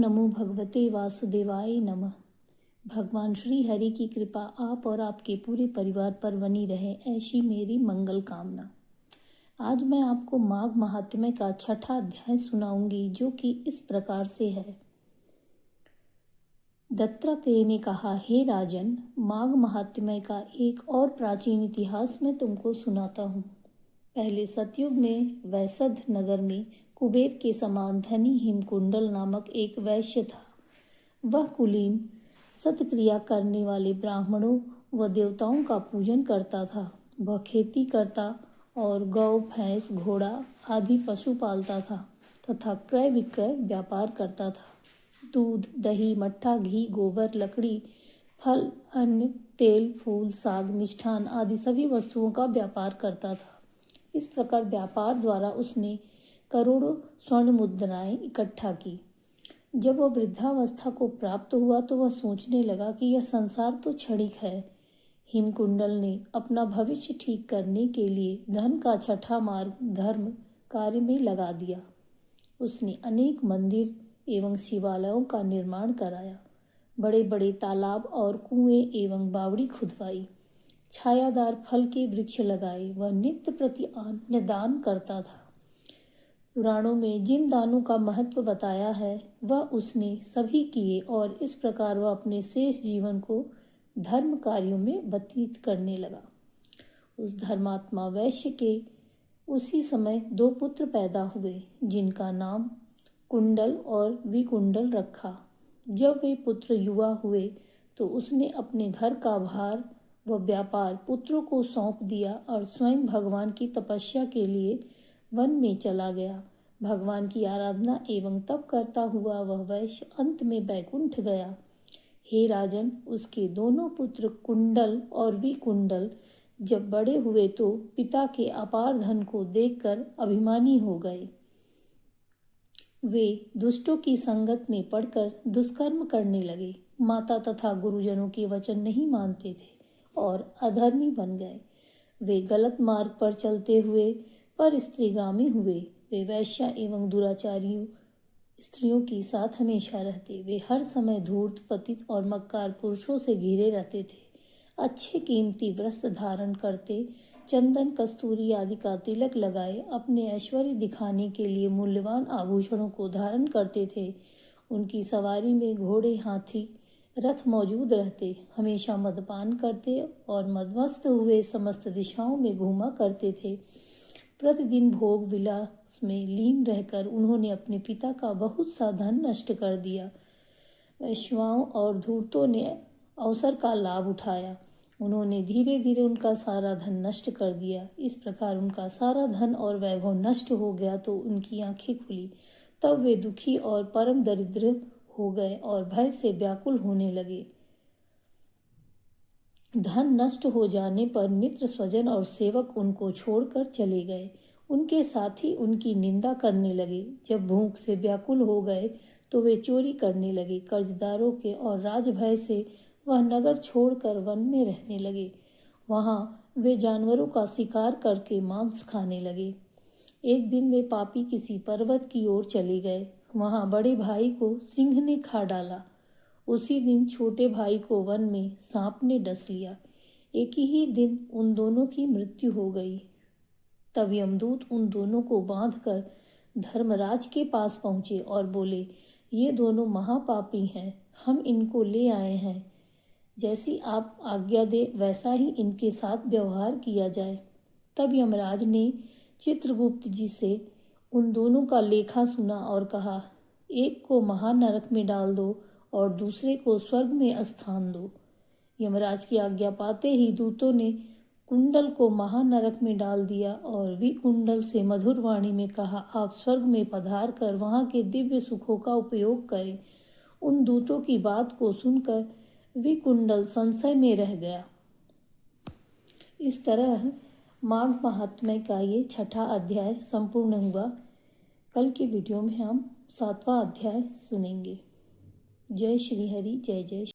नमो भगवते वासुदेवाय नमः। भगवान श्री हरि की कृपा आप और आपके पूरे परिवार पर बनी रहे, ऐसी मेरी मंगल कामना। आज मैं आपको माघ महात्म्य का छठा अध्याय सुनाऊंगी, जो कि इस प्रकार से है। दत्तात्रेय ने कहा, हे राजन, माघ महात्म्य का एक और प्राचीन इतिहास मैं तुमको सुनाता हूँ। पहले सतयुग में वैसध नगर में कुबेर के समान धनी हिमकुंडल नामक एक वैश्य था। वह कुलीन सतक्रिया करने वाले ब्राह्मणों व देवताओं का पूजन करता था। वह खेती करता और गौ, भैंस, घोड़ा आदि पशु पालता था तथा क्रय विक्रय व्यापार करता था। दूध, दही, मट्ठा, घी, गोबर, लकड़ी, फल, अन्न, तेल, फूल, साग, मिष्ठान आदि सभी वस्तुओं का व्यापार करता था। इस प्रकार व्यापार द्वारा उसने करोड़ों स्वर्ण मुद्राएं इकट्ठा की। जब वह वृद्धावस्था को प्राप्त हुआ तो वह सोचने लगा कि यह संसार तो क्षणिक है। हिमकुंडल ने अपना भविष्य ठीक करने के लिए धन का छठा मार्ग धर्म कार्य में लगा दिया। उसने अनेक मंदिर एवं शिवालयों का निर्माण कराया, बड़े बड़े तालाब और कुएं एवं बावड़ी खुदवाई, छायादार फल के वृक्ष लगाए। वह नित्य प्रति अन्न दान करता था। पुराणों में जिन दानों का महत्व बताया है वह उसने सभी किए और इस प्रकार वह अपने शेष जीवन को धर्म कार्यों में व्यतीत करने लगा। उस धर्मात्मा वैश्य के उसी समय 2 पुत्र पैदा हुए, जिनका नाम कुंडल और विकुंडल रखा। जब वे पुत्र युवा हुए तो उसने अपने घर का भार व व्यापार पुत्रों को सौंप दिया और स्वयं भगवान की तपस्या के लिए वन में चला गया। भगवान की आराधना एवं तप करता हुआ वह वैश्य अंत में बैकुंठ गया। हे राजन, उसके दोनों पुत्र कुंडल और विकुंडल जब बड़े हुए तो पिता के अपार धन को देखकर अभिमानी हो गए। वे दुष्टों की संगत में पड़कर दुष्कर्म करने लगे, माता तथा गुरुजनों के वचन नहीं मानते थे और अधर्मी बन गए। वे गलत मार्ग पर चलते हुए पर स्त्रीगामी हुए। वे वैश्या एवं दुराचारी स्त्रियों के साथ हमेशा रहते। वे हर समय धूर्त, पतित और मक्कार पुरुषों से घिरे रहते थे। अच्छे कीमती वस्त्र धारण करते, चंदन, कस्तूरी आदि का तिलक लगाए, अपने ऐश्वर्य दिखाने के लिए मूल्यवान आभूषणों को धारण करते थे। उनकी सवारी में घोड़े, हाथी, रथ मौजूद रहते। हमेशा मदपान करते और मदमस्त हुए समस्त दिशाओं में घूमा करते थे। प्रतिदिन भोग विलास में लीन रहकर उन्होंने अपने पिता का बहुत सा धन नष्ट कर दिया। वैश्याओं और धूर्तों ने अवसर का लाभ उठाया। उन्होंने धीरे धीरे उनका सारा धन नष्ट कर दिया। इस प्रकार उनका सारा धन और वैभव नष्ट हो गया तो उनकी आंखें खुली। तब वे दुखी और परम दरिद्र हो गए और भय से व्याकुल होने लगे। धन नष्ट हो जाने पर मित्र, स्वजन और सेवक उनको छोड़कर चले गए। उनके साथी उनकी निंदा करने लगे। जब भूख से व्याकुल हो गए तो वे चोरी करने लगे। कर्जदारों के और राजभय से वह नगर छोड़कर वन में रहने लगे। वहां वे जानवरों का शिकार करके मांस खाने लगे। एक दिन वे पापी किसी पर्वत की ओर चले गए। वहां बड़े भाई को सिंह ने खा डाला। उसी दिन छोटे भाई को वन में सांप ने डस लिया। एक ही दिन उन दोनों की मृत्यु हो गई। तब यमदूत उन दोनों को बांधकर धर्मराज के पास पहुंचे और बोले, ये दोनों महापापी हैं, हम इनको ले आए हैं। जैसी आप आज्ञा दे वैसा ही इनके साथ व्यवहार किया जाए। तब यमराज ने चित्रगुप्त जी से उन दोनों का लेखा सुना और कहा, एक को महानरक में डाल दो और दूसरे को स्वर्ग में स्थान दो। यमराज की आज्ञा पाते ही दूतों ने कुंडल को महानरक में डाल दिया और विकुंडल से मधुर वाणी में कहा, आप स्वर्ग में पधार कर वहां के दिव्य सुखों का उपयोग करें। उन दूतों की बात को सुनकर विकुंडल संशय में रह गया। इस तरह माघ महात्म्य का ये छठा अध्याय संपूर्ण हुआ। कल की वीडियो में हम 7वां अध्याय सुनेंगे। जय श्री हरि, जय जय।